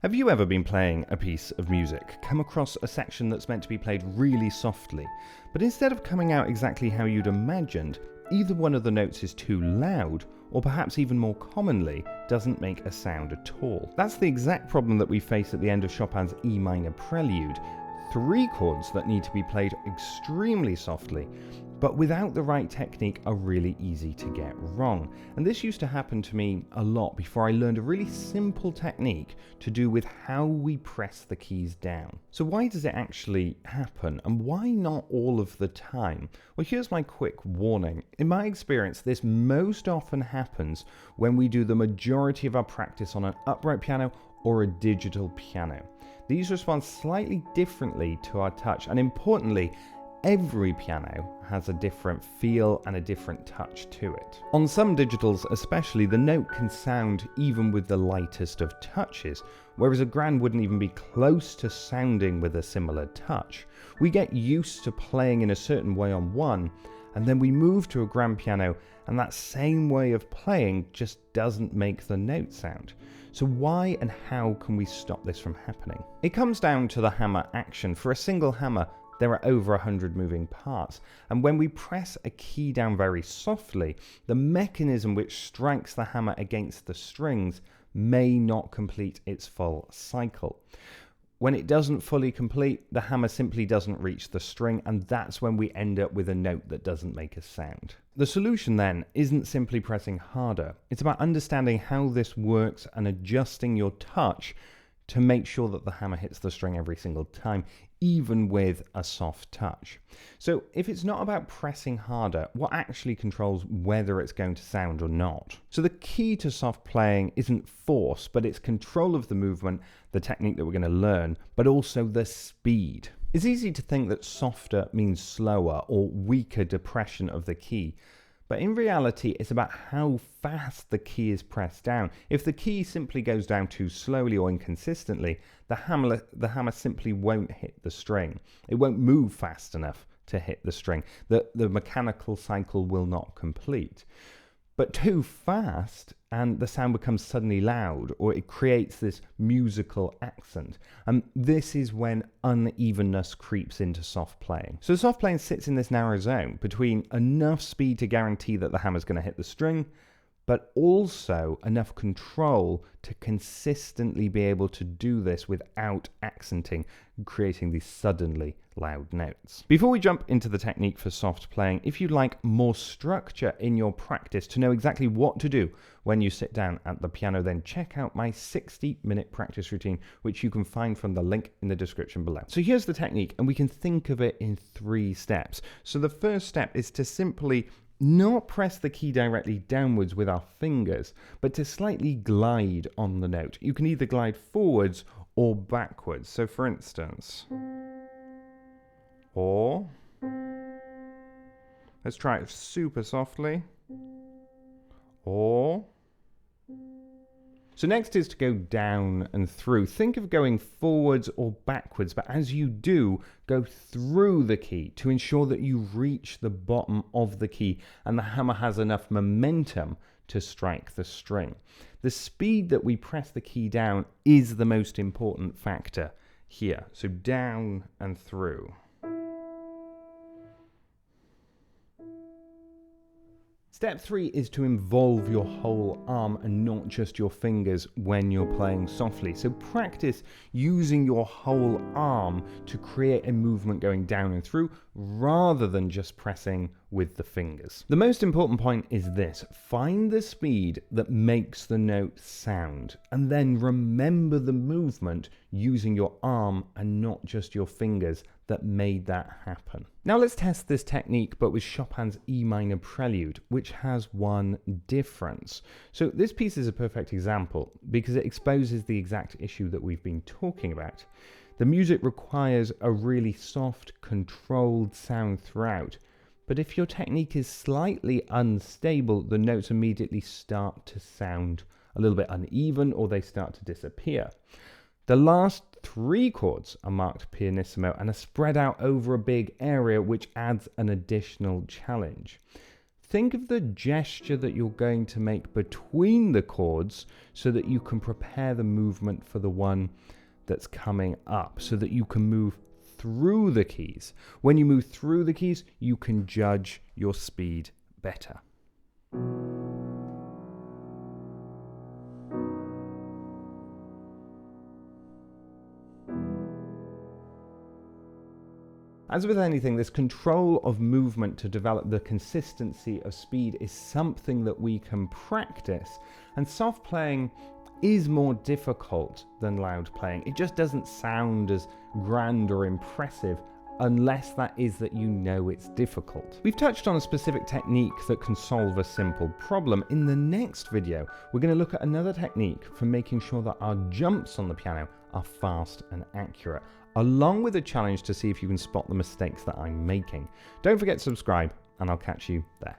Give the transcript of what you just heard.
Have you ever been playing a piece of music, come across a section that's meant to be played really softly, but instead of coming out exactly how you'd imagined, either one of the notes is too loud, or perhaps even more commonly, doesn't make a sound at all? That's the exact problem that we face at the end of Chopin's E minor Prelude. 3 chords that need to be played extremely softly, but without the right technique are really easy to get wrong. And this used to happen to me a lot before I learned a really simple technique to do with how we press the keys down. So why does it actually happen, and why not all of the time? Well, here's my quick warning. In my experience, this most often happens when we do the majority of our practice on an upright piano or a digital piano. These respond slightly differently to our touch, and importantly, every piano has a different feel and a different touch to it. On some digitals especially, the note can sound even with the lightest of touches, whereas a grand wouldn't even be close to sounding with a similar touch. We get used to playing in a certain way on one, and then we move to a grand piano, and that same way of playing just doesn't make the note sound. So why and how can we stop this from happening? It comes down to the hammer action. For a single hammer, there are over 100 moving parts, and when we press a key down very softly, the mechanism which strikes the hammer against the strings may not complete its full cycle. When it doesn't fully complete, the hammer simply doesn't reach the string, and that's when we end up with a note that doesn't make a sound. The solution then isn't simply pressing harder. It's about understanding how this works and adjusting your touch to make sure that the hammer hits the string every single time, even with a soft touch. So if it's not about pressing harder, what actually controls whether it's going to sound or not? So the key to soft playing isn't force, but it's control of the movement, the technique that we're going to learn, but also the speed. It's easy to think that softer means slower or weaker depression of the key. But in reality, it's about how fast the key is pressed down. If the key simply goes down too slowly or inconsistently, the hammer simply won't hit the string. It won't move fast enough to hit the string. The mechanical cycle will not complete. But too fast, and the sound becomes suddenly loud, or it creates this musical accent. And this is when unevenness creeps into soft playing. So soft playing sits in this narrow zone between enough speed to guarantee that the hammer's going to hit the string, but also enough control to consistently be able to do this without accenting, creating these suddenly loud notes. Before we jump into the technique for soft playing, if you'd like more structure in your practice to know exactly what to do when you sit down at the piano, then check out my 60-minute practice routine, which you can find from the link in the description below. So here's the technique, and we can think of it in 3 steps. So the first step is to simply not press the key directly downwards with our fingers, but to slightly glide on the note. You can either glide forwards or backwards. So for instance, or let's try it super softly, or. So next is to go down and through. Think of going forwards or backwards, but as you do, go through the key to ensure that you reach the bottom of the key and the hammer has enough momentum to strike the string. The speed that we press the key down is the most important factor here. So down and through. Step 3 is to involve your whole arm and not just your fingers when you're playing softly. So practice using your whole arm to create a movement going down and through rather than just pressing with the fingers. The most important point is this: find the speed that makes the note sound, and then remember the movement using your arm and not just your fingers that made that happen. Now let's test this technique, but with Chopin's E minor Prelude, which has one difference. So this piece is a perfect example because it exposes the exact issue that we've been talking about. The music requires a really soft, controlled sound throughout, but if your technique is slightly unstable, the notes immediately start to sound a little bit uneven, or they start to disappear. The last 3 chords are marked pianissimo and are spread out over a big area, which adds an additional challenge. think of the gesture that you're going to make between the chords so that you can prepare the movement for the one that's coming up, so that you can move through the keys. When you move through the keys, you can judge your speed better. As with anything, this control of movement to develop the consistency of speed is something that we can practice, and soft playing is more difficult than loud playing. It just doesn't sound as grand or impressive unless that you know it's difficult. We've touched on a specific technique that can solve a simple problem. In the next video, we're going to look at another technique for making sure that our jumps on the piano are fast and accurate, along with a challenge to see if you can spot the mistakes that I'm making. Don't forget to subscribe, and I'll catch you there.